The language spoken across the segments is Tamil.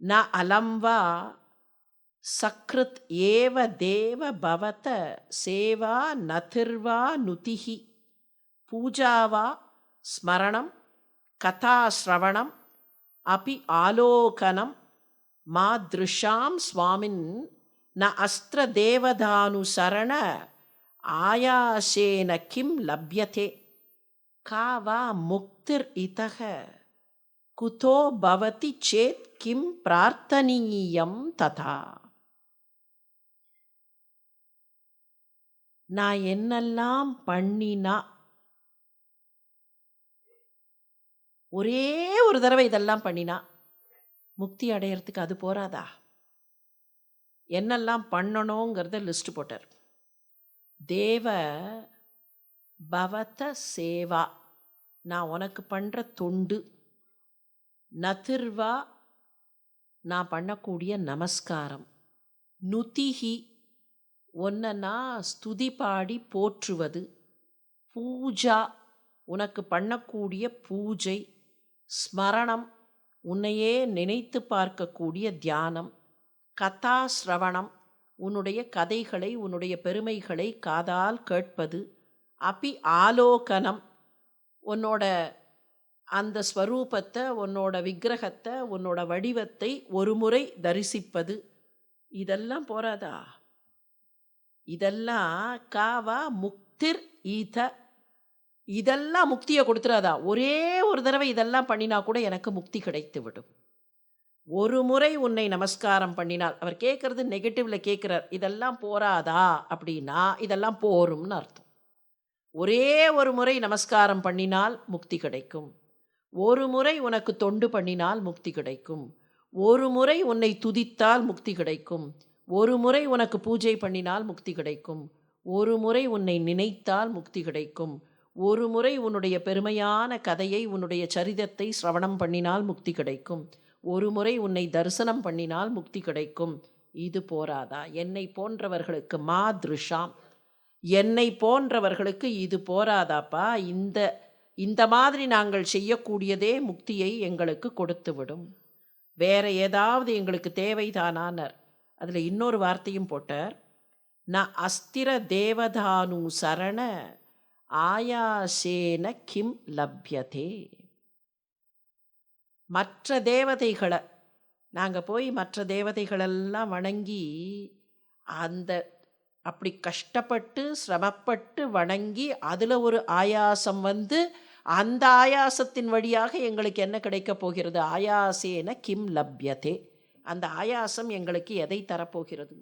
ந அலம் வா சக்ருத் ஏவ தேவ பவத சேவா நதிர்வா நுதிஹி பூஜா வா ஸ்மரணம் கதாஸ்ரவணம் அபி ஆலோகனம் மாத்ருஷாம் ஸ்வாமின் ந அஸ்திர தேவதானுசரண ஆயாசேன கிம் லப்யதே கா வா முக்திர் இதக குதோ பவதி சேத் கிம் பிரார்த்தனீயம் ததா. நான் என்னெல்லாம் பண்ணினா, ஒரே ஒரு தடவை இதெல்லாம் பண்ணினா முக்தி அடையறதுக்கு அது போராதா? என்னெல்லாம் பண்ணணுங்கிறத லிஸ்ட் போட்டார். தேவ பவத சேவா, நான் உனக்கு பண்ற தொண்டு. நதிர்வா, நான் பண்ணக்கூடிய நமஸ்காரம். நுதிஹி, ஒன்ன நான் ஸ்துதி பாடி போற்றுவது. பூஜா, உனக்கு பண்ணக்கூடிய பூஜை. ஸ்மரணம், உன்னையே நினைத்து பார்க்கக்கூடிய தியானம். கதா ஸ்ரவணம், உன்னுடைய கதைகளை உன்னுடைய பெருமைகளை காதால் கேட்பது. அபி ஆலோகனம், உன்னோட அந்த ஸ்வரூபத்தை, உன்னோட விக்கிரகத்தை, உன்னோட வடிவத்தை ஒரு முறை தரிசிப்பது. இதெல்லாம் போராதா? இதெல்லாம் காவா முக்திர் ஈத, இதெல்லாம் முக்தியை கொடுத்துறாதா? ஒரே ஒரு தடவை இதெல்லாம் பண்ணினா கூட எனக்கு முக்தி கிடைத்து விடும். ஒரு முறை உன்னை நமஸ்காரம் பண்ணினால், அவர் கேட்கறது நெகட்டிவ்ல கேட்கிறார். இதெல்லாம் போராதா அப்படின்னா இதெல்லாம் போரும்னு அர்த்தம். ஒரே ஒரு முறை நமஸ்காரம் பண்ணினால் முக்தி கிடைக்கும். ஒரு முறை உனக்கு தொண்டு பண்ணினால் முக்தி கிடைக்கும். ஒரு முறை உன்னை துதித்தால் முக்தி கிடைக்கும். ஒரு முறை உனக்கு பூஜை பண்ணினால் முக்தி கிடைக்கும். ஒரு முறை உன்னை நினைத்தால் முக்தி கிடைக்கும். ஒரு முறை உன்னுடைய பெருமையான கதையை, உன்னுடைய சரிதத்தை சிரவணம் பண்ணினால் முக்தி கிடைக்கும். ஒரு முறை உன்னை தரிசனம் பண்ணினால் முக்தி கிடைக்கும். இது போராதா? என்னை போன்றவர்களுக்கு மாத்ருஷாம், என்னை போன்றவர்களுக்கு இது போராதாப்பா? இந்த இந்த மாதிரி நாங்கள் செய்யக்கூடியதே முக்தியை எங்களுக்கு கொடுத்துவிடும். வேற ஏதாவது எங்களுக்கு தேவைதானார். அதில் இன்னொரு வார்த்தையும் போட்டார். ந அஸ்திர தேவதானு சரண ஆயாசேன கிம் லப்யதே. மற்ற தேவதைகளை நாங்கள் போய் மற்ற தேவதைகளெல்லாம் வணங்கி, அந்த அப்படி கஷ்டப்பட்டு சிரமப்பட்டு வணங்கி அதில் ஒரு ஆயாசம் வந்து, அந்த ஆயாசத்தின் வழியாக எங்களுக்கு என்ன கிடைக்கப் போகிறது? ஆயாசேன கிம் லப்யதே. அந்த ஆயாசம் எங்களுக்கு எதை தரப்போகிறது?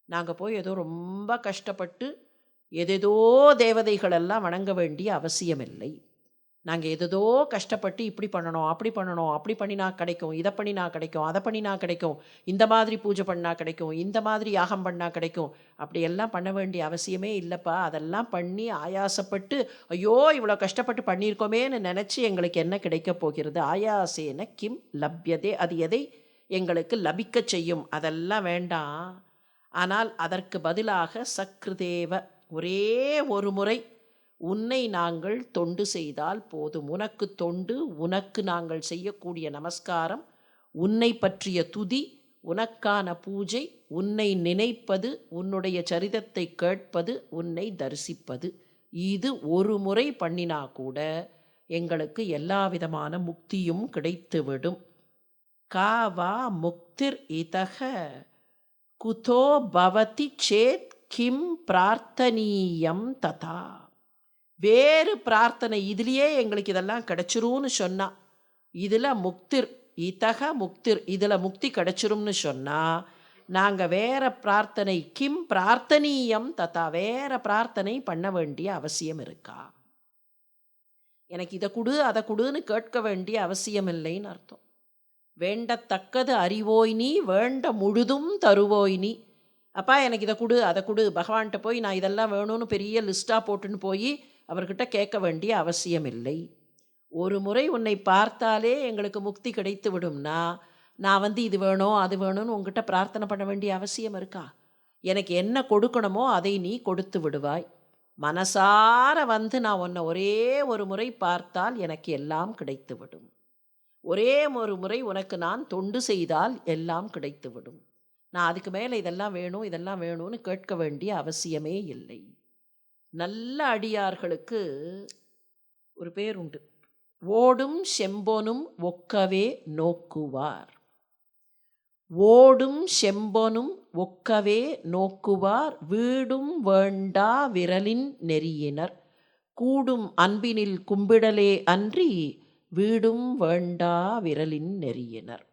நாங்கள் போய் ஏதோ ரொம்ப கஷ்டப்பட்டு எதேதோ தேவதைகளெல்லாம் வணங்க வேண்டிய அவசியமில்லை. நாங்கள் எதோ கஷ்டப்பட்டு இப்படி பண்ணணும், அப்படி பண்ணணும், அப்படி பண்ணினா கிடைக்கும், இதை பண்ணினா கிடைக்கும், அதை பண்ணினா கிடைக்கும், இந்த மாதிரி பூஜை பண்ணால் கிடைக்கும், இந்த மாதிரி யாகம் பண்ணால் கிடைக்கும், அப்படியெல்லாம் பண்ண வேண்டிய அவசியமே இல்லைப்பா. அதெல்லாம் பண்ணி ஆயாசப்பட்டு, ஐயோ இவ்வளோ கஷ்டப்பட்டு பண்ணியிருக்கோமேன்னு நினச்சி எங்களுக்கு என்ன கிடைக்கப் போகிறது? ஆயாசேன கிம் லப்யதே. அது எதை எங்களுக்கு லபிக்க செய்யும்? அதெல்லாம் வேண்டாம். ஆனால் அதற்கு பதிலாக சக்ருதேவ, ஒரே ஒரு முறை உன்னை நாங்கள் தொண்டு செய்தால் போதும். உனக்கு தொண்டு, உனக்கு நாங்கள் செய்யக்கூடிய நமஸ்காரம், உன்னை பற்றிய துதி, உனக்கான பூஜை, உன்னை நினைப்பது, உன்னுடைய சரிதத்தை கேட்பது, உன்னை தரிசிப்பது. இது ஒரு முறை பண்ணினா கூட எங்களுக்கு எல்லா விதமான முக்தியும் கிடைத்துவிடும். காவா முக்திர் இதக குதோ பவதி சேத் கிம் பிரார்த்தனீயம் ததா. வேறு பிரார்த்தனை இதுலேயே எங்களுக்கு இதெல்லாம் கிடைச்சிரும்னு சொன்னா, இதில் முக்திர் இதக முக்திர், இதில் முக்தி கிடைச்சிரும்னு சொன்னால், நாங்கள் வேற பிரார்த்தனை கிம் பிரார்த்தனீயம் ததா, வேற பிரார்த்தனை பண்ண வேண்டிய அவசியம் இருக்கா? எனக்கு இதை கொடு அதை கொடுன்னு கேட்க வேண்டிய அவசியம் இல்லைன்னு அர்த்தம். வேண்டத்தக்கது அறிவோய் நீ, வேண்ட முழுதும் தருவோய் நீ. அப்பா எனக்கு இதை கொடு அதை கொடு, பகவான்கிட்ட போய் நான் இதெல்லாம் வேணும்னு பெரிய லிஸ்ட்டாக போட்டுன்னு போய் அவர்கிட்ட கேட்க வேண்டிய அவசியம் இல்லை. ஒரு முறை உன்னை பார்த்தாலே எங்களுக்கு முக்தி கிடைத்து விடும்னா, நான் இது வேணும் அது வேணும்னு உங்ககிட்ட பிரார்த்தனை பண்ண வேண்டிய அவசியம் இருக்கா? எனக்கு என்ன கொடுக்கணுமோ அதை நீ கொடுத்து விடுவாய். மனசார நான் உன்னை ஒரே ஒரு முறை பார்த்தால் எனக்கு எல்லாம் கிடைத்து விடும். ஒரே ஒரு முறை உனக்கு நான் தொண்டு செய்தால் எல்லாம் கிடைத்துவிடும். நான் அதுக்கு மேலே இதெல்லாம் வேணும் இதெல்லாம் வேணும்னு கேட்க வேண்டிய அவசியமே இல்லை. நல்ல அடியார்களுக்கு ஒரு பேர் உண்டு. ஓடும் செம்பொனும் ஒக்கவே நோக்குவார். ஓடும் செம்பொனும் ஒக்கவே நோக்குவார் வீடும் வேண்டா விரலின் நெறியினர். கூடும் அன்பினில் கும்பிடலே அன்றி வீடும் வேண்டா விரலின் நெறியினர்.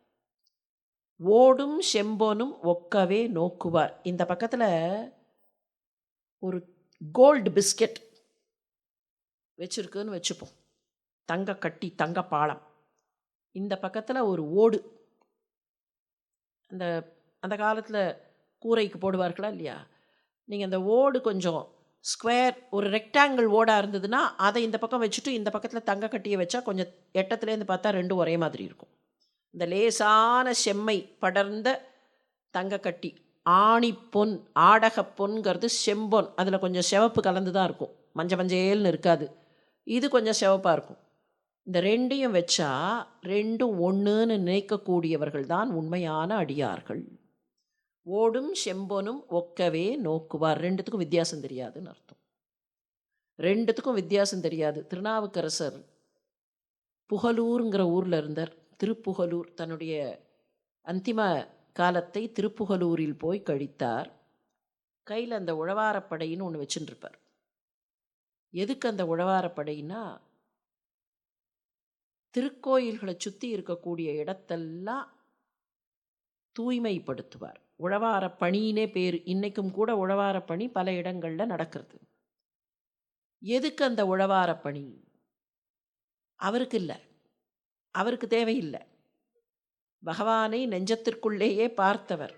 ஓடும் செம்பொனும் ஒக்கவே நோக்குவார். இந்த பக்கத்தில் ஒரு கோல்டு பிஸ்கெட் வச்சுருக்குன்னு வச்சுப்போம், தங்க கட்டி தங்க பாலம். இந்த பக்கத்தில் ஒரு ஓடு, அந்த அந்த காலத்தில் கூரைக்கு போடுவார்களா இல்லையா, நீங்கள் அந்த ஓடு கொஞ்சம் ஸ்கொயர் ஒரு ரெக்டாங்கிள் ஓடாக இருந்ததுன்னா அதை இந்த பக்கம் வச்சுட்டு இந்த பக்கத்தில் தங்க கட்டியை வச்சா கொஞ்சம் எட்டத்துலேருந்து பார்த்தா ரெண்டும் ஒரே மாதிரி இருக்கும். இந்த லேசான செம்மை படர்ந்த தங்க கட்டி, ஆணி பொன் ஆடக பொன்கிறது செம்பொன், அதில் கொஞ்சம் சிவப்பு கலந்து தான் இருக்கும், மஞ்சேல்னு இருக்காது. இது கொஞ்சம் சிவப்பாக இருக்கும். இந்த ரெண்டையும் வச்சா ரெண்டும் ஒன்றுன்னு நினைக்கக்கூடியவர்கள் தான் உண்மையான அடியார்கள். ஓடும் செம்பொனும் ஒக்கவே நோக்குவார். ரெண்டுத்துக்கும் வித்தியாசம் தெரியாதுன்னு அர்த்தம். ரெண்டுத்துக்கும் வித்தியாசம் தெரியாது. திருநாவுக்கரசர் புகலூருங்கிற ஊரில் இருந்தார். திருப்புகலூர், தன்னுடைய அந்திம காலத்தை திருப்புகலூரில் போய் கழித்தார். கையில் அந்த உழவாரப்படைன்னு ஒன்று வச்சுட்டுருப்பார். எதுக்கு அந்த உழவாரப்படைன்னா, திருக்கோயில்களை சுற்றி இருக்கக்கூடிய இடத்தெல்லாம் தூய்மைப்படுத்துவார். உழவார பணியினே பேர். இன்றைக்கும் கூட உழவார பணி பல இடங்களில் நடக்கிறது. எதுக்கு அந்த உழவார பணி? அவருக்கு இல்லை, அவருக்கு தேவையில்லை. பகவானை நெஞ்சத்திற்குள்ளேயே பார்த்தவர்,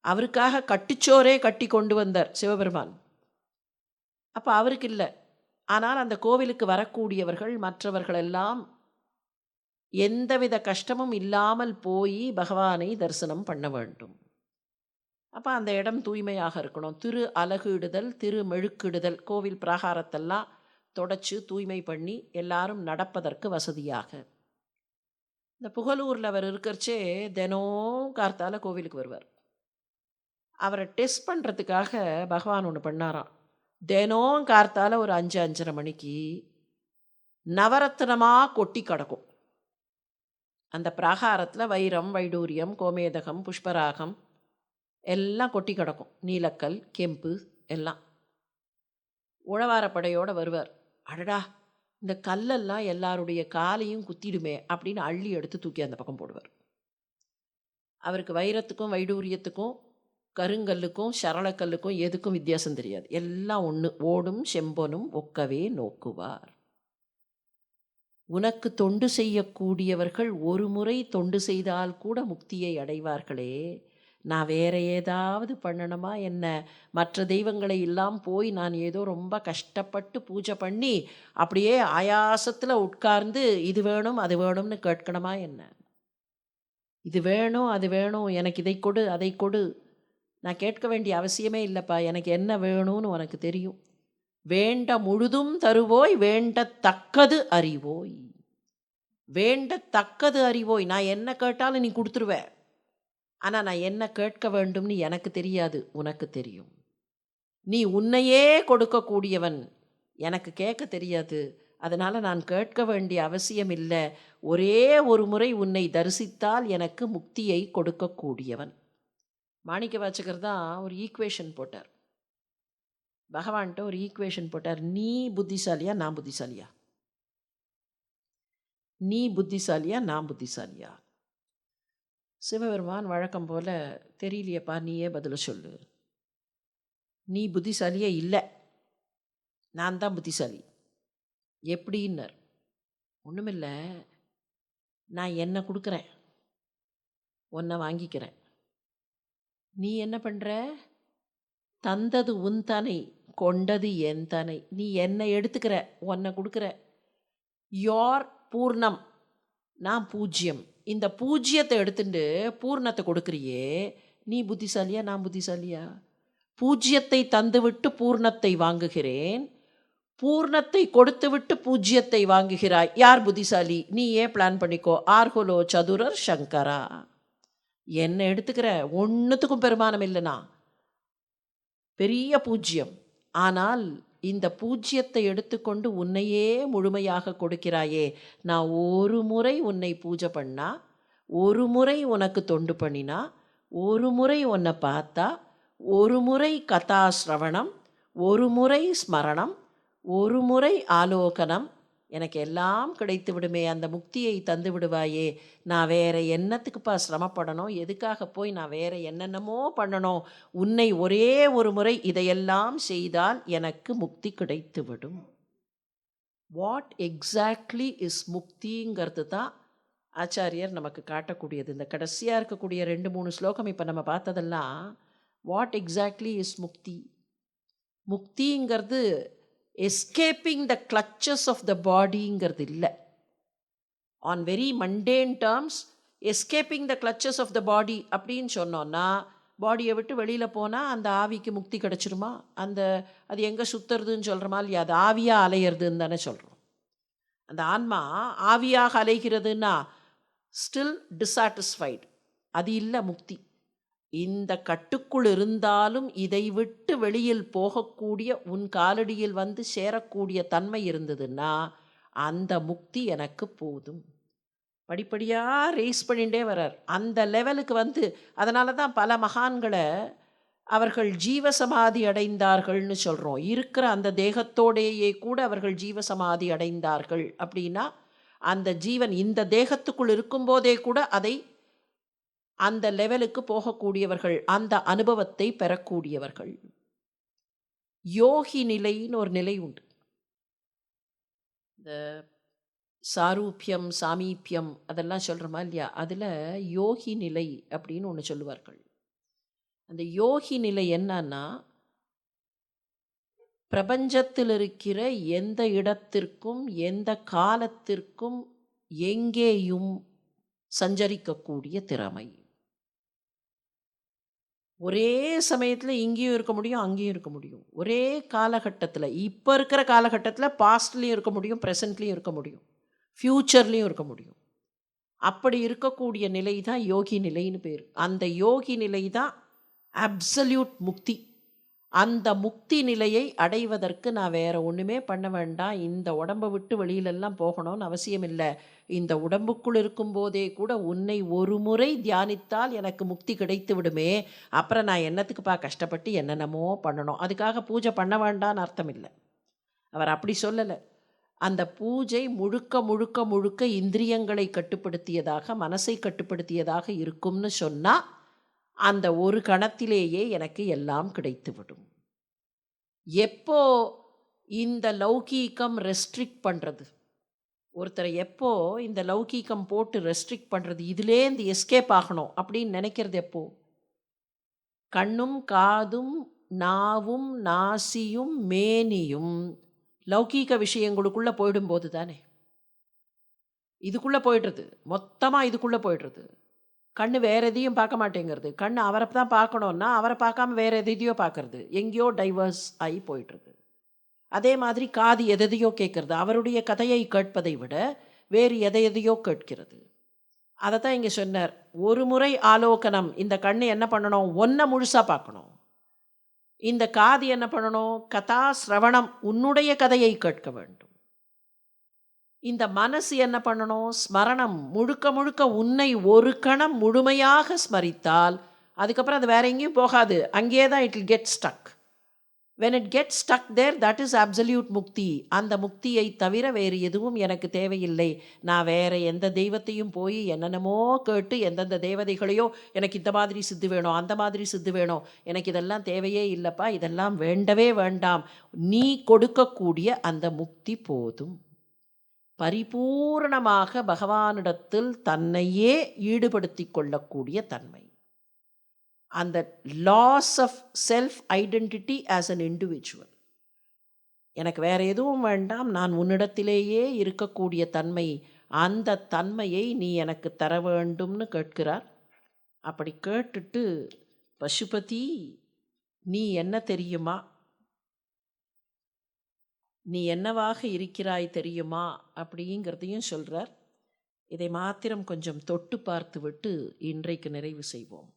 அவருக்காக கட்டிச்சோரே கட்டி கொண்டு வந்தார் சிவபெருமான். அப்போ அவருக்கு இல்லை. ஆனால் அந்த கோவிலுக்கு வரக்கூடியவர்கள் மற்றவர்களெல்லாம் எந்தவித கஷ்டமும் இல்லாமல் போய் பகவானை தரிசனம் பண்ண வேண்டும். அப்போ அந்த இடம் தூய்மையாக இருக்கணும். திரு அலகுடுதல், திரு மெழுக்கிடுதல், கோவில் பிராகாரத்தெல்லாம் தொடச்சு தூய்மை பண்ணி எல்லாரும் நடப்பதற்கு வசதியாக. இந்த புகலூரில் அவர் இருக்கிறச்சே தினம் கார்த்தால கோவிலுக்கு வருவார். அவரை டெஸ்ட் பண்ணுறதுக்காக பகவான் ஒன்று பண்ணாராம். தினம் கார்த்தால ஒரு 5-5:30 மணிக்கு நவரத்னமாக கொட்டி கிடக்கும் அந்த பிராகாரத்தில். வைரம், வைடூரியம், கோமேதகம், புஷ்பராகம் எல்லாம் கொட்டி கிடக்கும். நீலக்கல், கெம்பு எல்லாம். உழவாரப்படையோடு வருவார். அடடா, இந்த கல்லெல்லாம் எல்லாருடைய காலையும் குத்திடுமே அப்படின்னு அள்ளி எடுத்து தூக்கி அந்த பக்கம் போடுவார். அவருக்கு வைரத்துக்கும் வைடூரியத்துக்கும் கருங்கல்லுக்கும் சரளக்கல்லுக்கும் எதுக்கும் வித்தியாசம் தெரியாது. எல்லாம் ஒன்று. ஓடும் செம்பொனும் ஒக்கவே நோக்குவார். உனக்கு தொண்டு செய்யக்கூடியவர்கள் ஒரு முறை தொண்டு செய்தால் கூட முக்தியை அடைவார்களே. நான் வேற ஏதாவது பண்ணணுமா என்ன? மற்ற தெய்வங்களை எல்லாம் போய் நான் ஏதோ ரொம்ப கஷ்டப்பட்டு பூஜை பண்ணி அப்படியே ஆயாசத்தில் உட்கார்ந்து இது வேணும் அது வேணும்னு கேட்கணுமா என்ன? இது வேணும் அது வேணும், எனக்கு இதை கொடு அதை கொடு, நான் கேட்க வேண்டிய அவசியமே இல்லைப்பா. எனக்கு என்ன வேணும்னு உனக்கு தெரியும். வேண்ட முழுதும் தருவோய் வேண்டத்தக்கது அறிவோய். வேண்டத்தக்கது அறிவோய். நான் என்ன கேட்டாலும் நீ கொடுத்துருவேன். ஆனால் நான் என்ன கேட்க வேண்டும்னு எனக்கு தெரியாது, உனக்கு தெரியும். நீ உன்னையே கொடுக்கக்கூடியவன், எனக்கு கேட்க தெரியாது. அதனால் நான் கேட்க வேண்டிய அவசியம் இல்லை. ஒரே ஒரு முறை உன்னை தரிசித்தால் எனக்கு முக்தியை கொடுக்கக்கூடியவன். மாணிக்க வாசகர் தான் ஒரு ஈக்குவேஷன் போட்டார். பகவான்கிட்ட ஒரு ஈக்குவேஷன் போட்டார். நீ புத்திசாலியா நான் புத்திசாலியா? நீ புத்திசாலியா நான் புத்திசாலியா? சிவபெருமான் வழக்கம் போல், தெரியலையப்பா, நீயே பதில சொல்லு. நீ புத்திசாலியே இல்லை, நான் தான் புத்திசாலி. எப்படின்னர்? ஒன்றுமில்லை, நான் என்ன கொடுக்குறேன், உன்னை வாங்கிக்கிறேன். நீ என்ன பண்ணுற? தந்தது உன் தனை, கொண்டது என் தனை. நீ என்னை எடுத்துக்கிற, உன்னை கொடுக்குற. யோர் பூர்ணம், நான் பூஜ்யம். இந்த பூஜ்யத்தை எடுத்துட்டு பூர்ணத்தை கொடுக்குறியே, நீ புத்திசாலியா நான் புத்திசாலியா? பூஜ்யத்தை தந்துவிட்டு பூர்ணத்தை வாங்குகிறேன், பூர்ணத்தை கொடுத்துவிட்டு பூஜ்யத்தை வாங்குகிறாய். யார் புத்திசாலி? நீயே பிளான் பண்ணிக்கோ. ஆர்ஹுலோ சதுரர் சங்கரா. என்ன எடுத்துக்கிற? ஒன்றுத்துக்கும் பெருமானம் இல்லைனா பெரிய பூஜ்யம். ஆனால் இந்த பூஜ்யத்தை எடுத்துக்கொண்டு உன்னையே முழுமையாக கொடுக்கிறாயே. நான் ஒரு முறை உன்னை பூஜை பண்ணா, ஒரு முறை உனக்கு தொண்டு பண்ணினா, ஒரு முறை உன்னை பார்த்தா, ஒரு முறை கதா சிரவணம், ஒரு முறை ஸ்மரணம், ஒரு முறை ஆலோகனம், எனக்கு எல்லாம் கிடைத்து விடுமே. அந்த முக்தியை தந்து விடுவாயே. நான் வேற என்னத்துக்குப்பா சிரமப்படணும்? எதுக்காக போய் நான் வேற என்னென்னமோ பண்ணணும்? உன்னை ஒரே ஒரு முறை இதையெல்லாம் செய்தால் எனக்கு முக்தி கிடைத்து விடும். வாட் எக்ஸாக்ட்லி இஸ் முக்திங்கிறது தான் ஆச்சாரியர் நமக்கு காட்டக்கூடியது. இந்த கடைசியாக இருக்கக்கூடிய 2-3 ஸ்லோகம் இப்போ நம்ம பார்த்ததெல்லாம் வாட் எக்ஸாக்ட்லி இஸ் முக்தி. முக்திங்கிறது escaping the clutches of the பாடிங்கிறது இல்லை. On very mundane terms escaping the clutches of the body அப்படின்னு சொன்னோன்னா, பாடியை விட்டு வெளியில் போனால் அந்த ஆவிக்கு முக்தி கிடச்சிருமா? அது எங்கே சுற்றுறதுன்னு சொல்கிறோமா இல்லையா? அது ஆவியாக அலையிறதுன்னு தானே சொல்கிறோம். அந்த ஆன்மா ஆவியாக அலைகிறதுன்னா ஸ்டில் டிஸாட்டிஸ்ஃபைடு. அது இல்லை முக்தி. இந்த கட்டுக்குள் இருந்தாலும் இதை விட்டு வெளியில் போகக்கூடிய, உன் காலடியில் வந்து சேரக்கூடிய தன்மை இருந்ததுன்னா அந்த முக்தி எனக்கு போதும். படிப்படியாக ரேஸ் பண்ணிகிட்டே வர்றார் அந்த லெவலுக்கு வந்து. அதனால தான் பல மகான்களை அவர்கள் ஜீவசமாதி அடைந்தார்கள்னு சொல்கிறோம். இருக்கிற அந்த தேகத்தோடையே கூட அவர்கள் ஜீவசமாதி அடைந்தார்கள். அப்படின்னா அந்த ஜீவன் இந்த தேகத்துக்குள் இருக்கும்போதே கூட அந்த லெவலுக்கு போகக்கூடியவர்கள், அந்த அனுபவத்தை பெறக்கூடியவர்கள். யோகி நிலைன்னு ஒரு நிலை உண்டு. இந்த சாரூபியம், சாமீபியம் அதெல்லாம் சொல்கிறோமா இல்லையா? அதில் யோகி நிலை அப்படின்னு ஒன்று சொல்லுவார்கள். அந்த யோகி நிலை என்னன்னா, பிரபஞ்சத்தில் இருக்கிற எந்த இடத்திற்கும் எந்த காலத்திற்கும் எங்கேயும் சஞ்சரிக்கக்கூடிய திறமை. ஒரே சமயத்தில் இங்கேயும் இருக்க முடியும், அங்கேயும் இருக்க முடியும். ஒரே காலகட்டத்தில், இப்போ இருக்கிற காலகட்டத்தில் பாஸ்ட்லேயும் இருக்க முடியும், ப்ரெசண்ட்லேயும் இருக்க முடியும், ஃப்யூச்சர்லேயும் இருக்க முடியும். அப்படி இருக்கக்கூடிய நிலை தான் யோகி நிலைன்னு பேர். அந்த யோகி நிலை தான் அப்சல்யூட் முக்தி. அந்த முக்தி நிலையை அடைவதற்கு நான் வேறு ஒன்றுமே பண்ண வேண்டாம். இந்த உடம்பை விட்டு வெளியிலெல்லாம் போகணும்னு அவசியம் இல்லை. இந்த உடம்புக்குள் இருக்கும்போதே கூட உன்னை ஒரு முறை தியானித்தால் எனக்கு முக்தி கிடைத்து விடுமே. அப்புறம் நான் என்னத்துக்குப்பா கஷ்டப்பட்டு என்னென்னமோ பண்ணணும்? அதுக்காக பூஜை பண்ண வேண்டான்னு அர்த்தம் இல்லை. அவர் அப்படி சொல்லலை. அந்த பூஜை முழுக்க முழுக்க முழுக்க இந்திரியங்களை கட்டுப்படுத்தியதாக, மனசை கட்டுப்படுத்தியதாக இருக்கும்னு சொன்னால் அந்த ஒரு கணத்திலேயே எனக்கு எல்லாம் கிடைத்துவிடும். எப்போ இந்த லௌகீகம் ரெஸ்ட்ரிக்ட் பண்ணுறது, ஒருத்தரை எப்போ இந்த லௌகீகம் போட்டு ரெஸ்ட்ரிக்ட் பண்ணுறது, இதுலேருந்து எஸ்கேப் ஆகணும் அப்படின்னு நினைக்கிறது எப்போ? கண்ணும் காதும் நாவும் நாசியும் மேனியும் லௌகீக விஷயங்களுக்குள்ளே போயிடும்போது தானே. இதுக்குள்ளே போய்டுறது, மொத்தமாக இதுக்குள்ளே போய்டுறது. கண்ணு வேறு எதையும் பார்க்க மாட்டேங்கிறது. கண் அவரை தான் பார்க்கணுன்னா அவரை பார்க்காம வேறு எதையோ பார்க்கறது. எங்கேயோ டைவர்ஸ் ஆகி போய்ட்டுருக்கு. அதே மாதிரி காது எதையோ கேட்குறது. அவருடைய கதையை கேட்பதை விட வேறு எதையோ கேட்கிறது. அதை தான் இங்கே சொன்னார். ஒரு முறை ஆலோகனம். இந்த கண்ணு என்ன பண்ணணும்? ஒன்றை முழுசாக பார்க்கணும். இந்த காது என்ன பண்ணணும்? கதா சிரவணம், உன்னுடைய கதையை கேட்க வேண்டும். இந்த மனசு என்ன பண்ணணும்? ஸ்மரணம், முழுக்க முழுக்க உன்னை ஒரு கணம் முழுமையாக ஸ்மரித்தால் அதுக்கப்புறம் அது வேற எங்கேயும் போகாது. அங்கேயே தான் it will get stuck. When it gets stuck there, that is absolute முக்தி. அந்த முக்தியை தவிர வேறு எதுவும் எனக்கு தேவையில்லை. நான் வேறு எந்த தெய்வத்தையும் போய் என்னென்னமோ கேட்டு எந்தெந்த தேவதைகளையோ எனக்கு இந்த மாதிரி சித்து வேணும், அந்த மாதிரி சித்து வேணும், எனக்கு இதெல்லாம் தேவையே இல்லைப்பா, இதெல்லாம் வேண்டவே வேண்டாம். நீ கொடுக்கக்கூடிய அந்த முக்தி போதும். பரிபூர்ணமாக பகவானிடத்தில் தன்னையே ஈடுபடுத்தி கொள்ளக்கூடிய தன்மை. அந்த loss of self identity as an individual. எனக்கு வேறு எதுவும் வேண்டாம், நான் உன்னிடத்திலேயே இருக்கக்கூடிய தன்மை, அந்த தன்மையை நீ எனக்கு தர வேண்டும்னு கேட்கிறார். அப்படி கேட்டுட்டு, பசுபதி நீ என்ன தெரியுமா? நீ என்னவாக இருக்கிறாய் தெரியுமா அப்படிங்கிறதையும் சொல்கிறார். இதை மாத்திரம் கொஞ்சம் தொட்டு பார்த்து விட்டு இன்றைக்கு நிறைவு செய்வோம்.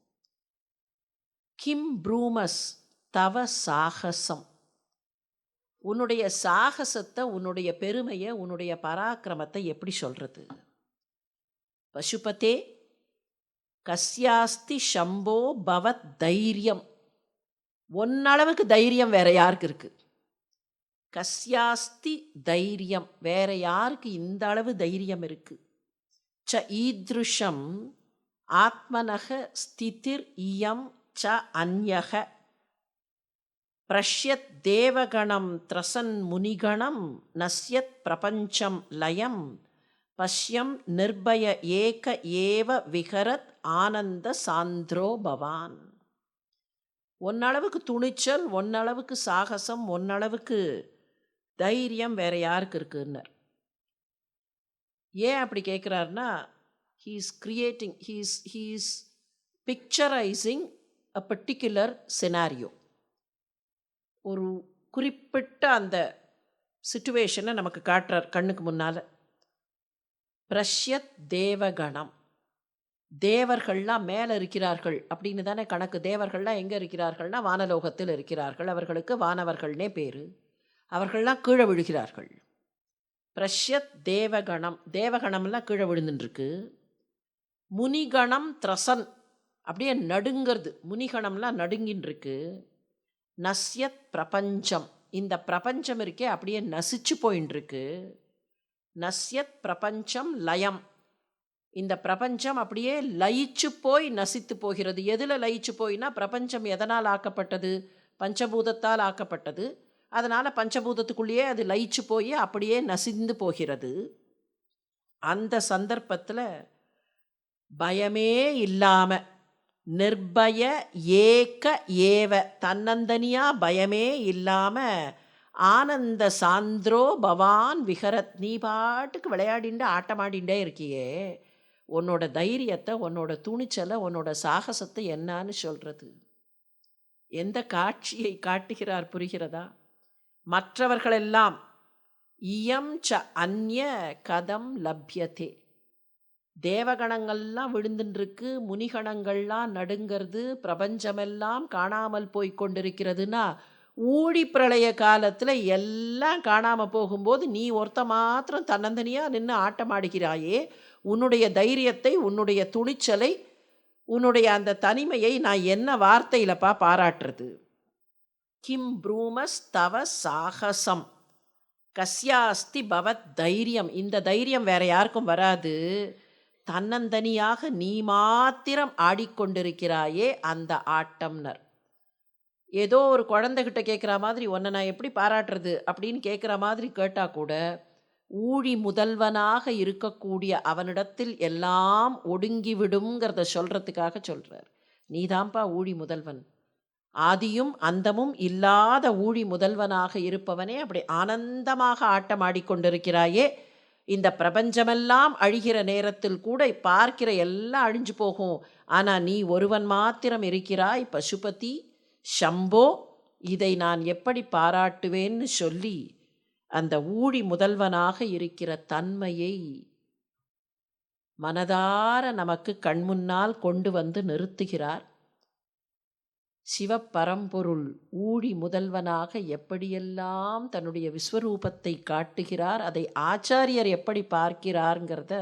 கிம் ப்ரூமஸ் தவ சாகசம். உன்னுடைய சாகசத்தை, உன்னுடைய பெருமையை, உன்னுடைய பராக்கிரமத்தை எப்படி சொல்றது? பசுபதே கஸ்யாஸ்தி சம்போ பவத் தைரியம். ஒன்னளவுக்கு தைரியம் வேற யாருக்கு இருக்கு? கஸ்யாஸ்தி தைரியம், வேற யாருக்கு இந்த அளவு தைரியம் இருக்கு? ச ஈத்ருஷம் ஆத்மனக ஸ்திதிர் இயம் ச அந்யக பிரஷ்யத் தேவகணம் த்ரசன் முனிகணம் நஸ்யத் பிரபஞ்சம் லயம் பஷ்யம் நிர்பய ஏக ஏவ விகரத் ஆனந்த சாந்திரோ பவான். ஒன்னளவுக்கு துணிச்சல், ஒன்னளவுக்கு சாகசம், ஒன்னளவுக்கு தைரியம் வேற யாருக்கு இருக்குன்னர். ஏன் அப்படி கேட்குறாருன்னா, he's picturising a particular scenario. ஒரு குறிப்பிட்ட அந்த சிச்சுவேஷனை நமக்கு காட்டுறார் கண்ணுக்கு முன்னால். பிரஷ்யத் தேவகணம், தேவர்கள்லாம் மேலே இருக்கிறார்கள் அப்படின்னு தானே கணக்கு. தேவர்கள்லாம் எங்கே இருக்கிறார்கள்னா வானலோகத்தில் இருக்கிறார்கள். அவர்களுக்கு வானவர்கள்னே பேர். அவர்கள்லாம் கீழே விழுகிறார்கள். பிரஷ்யத் தேவகணம், தேவகணம்லாம் கீழே விழுந்துட்டுருக்கு. முனிகணம் த்ரசன், அப்படியே நடுங்கிறது. முனிகணம்லாம் நடுங்கின்னு இருக்கு. நஸ்யத் பிரபஞ்சம், இந்த பிரபஞ்சம் இருக்கே அப்படியே நசிச்சு போயின்னு இருக்கு. நஸ்யத் பிரபஞ்சம் லயம், இந்த பிரபஞ்சம் அப்படியே லயிச்சு போய் நசித்து போகிறது. எதில் லயிச்சு போயினா, பிரபஞ்சம் எதனால் ஆக்கப்பட்டது? பஞ்சபூதத்தால் ஆக்கப்பட்டது. அதனால் பஞ்சபூதத்துக்குள்ளேயே அது லயிச்சு போய் அப்படியே நசிந்து போகிறது. அந்த சந்தர்ப்பத்தில் பயமே இல்லாமல், நிர்பய ஏக ஏவ, தன்னந்தனியாக பயமே இல்லாமல், ஆனந்த சாந்திரோ பவான் விகரத், நீ பாட்டுக்கு விளையாடிண்டு ஆட்டமாடிண்டே இருக்கியே, உன்னோட தைரியத்தை, உன்னோட துணிச்சலை, உன்னோட சாகசத்தை என்னான்னு சொல்கிறது? எந்த காட்சியை காட்டுகிறார் புரிகிறதா? மற்றவர்களெல்லாம் இயம் ச அந்ய கதம் லப்யதே, தேவகணங்கள்லாம் விழுந்துருக்கு, முனிகணங்கள்லாம் நடுங்கிறது, பிரபஞ்சமெல்லாம் காணாமல் போய் கொண்டிருக்கிறதுனா, ஊழி பிரளய காலத்தில் எல்லாம் காணாமல் போகும்போது நீ ஒருத்த மாத்திரம் தன்னந்தனியாக நின்று ஆட்டமாடுகிறாயே, உன்னுடைய தைரியத்தை, உன்னுடைய துணிச்சலை, உன்னுடைய அந்த தனிமையை நான் என்ன வார்த்தையிலப்பா பாராட்டுறது? கிம் ப்ரூமஸ் தவ சாகசம் கஸ்யாஸ்தி பவத் தைரியம். இந்த தைரியம் வேற யாருக்கும் வராது. தன்னந்தனியாக நீ மாத்திரம் ஆடிக்கொண்டிருக்கிறாயே அந்த ஆட்டம்னர். ஏதோ ஒரு குழந்தைகிட்ட கேட்குற மாதிரி, உன்னை நான் எப்படி பாராட்டுறது அப்படின்னு கேட்குற மாதிரி கேட்டால் கூட, ஊழி முதல்வனாக இருக்கக்கூடிய அவனிடத்தில் எல்லாம் ஒடுங்கிவிடுங்கிறத சொல்கிறதுக்காக சொல்கிறார். நீதான்ப்பா ஊழி முதல்வன், ஆதியும் அந்தமும் இல்லாத ஊழி முதல்வனாக இருப்பவனே, அப்படி ஆனந்தமாக ஆட்டம் ஆடிக்கொண்டிருக்கிறாயே, இந்த பிரபஞ்சமெல்லாம் அழிகிற நேரத்தில் கூட பார்க்கிற எல்லாம் அழிஞ்சு போகும், ஆனால் நீ ஒருவன் மாத்திரம் இருக்கிறாய் பசுபதி சம்போ, இதை நான் எப்படி பாராட்டுவேன்னு சொல்லி அந்த ஊழி முதல்வனாக இருக்கிற தன்மையை மனதார நமக்கு கண்முன்னால் கொண்டு வந்து நிறுத்துகிறார். சிவப்பரம்பொருள் ஊழி முதல்வனாக எப்படியெல்லாம் தன்னுடைய விஸ்வரூபத்தை காட்டுகிறார், அதை ஆச்சாரியர் எப்படி பார்க்கிறார்ங்கிறத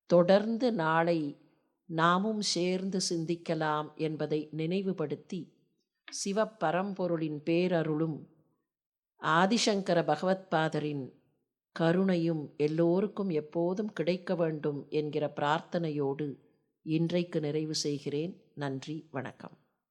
தொடர்ந்து நாளை நாமும் சேர்ந்து சிந்திக்கலாம் என்பதை நினைவுபடுத்தி, சிவப்பரம்பொருளின் பேரருளும் ஆதிசங்கர பகவத்பாதரின் கருணையும் எல்லோருக்கும் எப்போதும் கிடைக்க வேண்டும் என்கிற பிரார்த்தனையோடு இன்றைக்கு நிறைவு செய்கிறேன். நன்றி, வணக்கம்.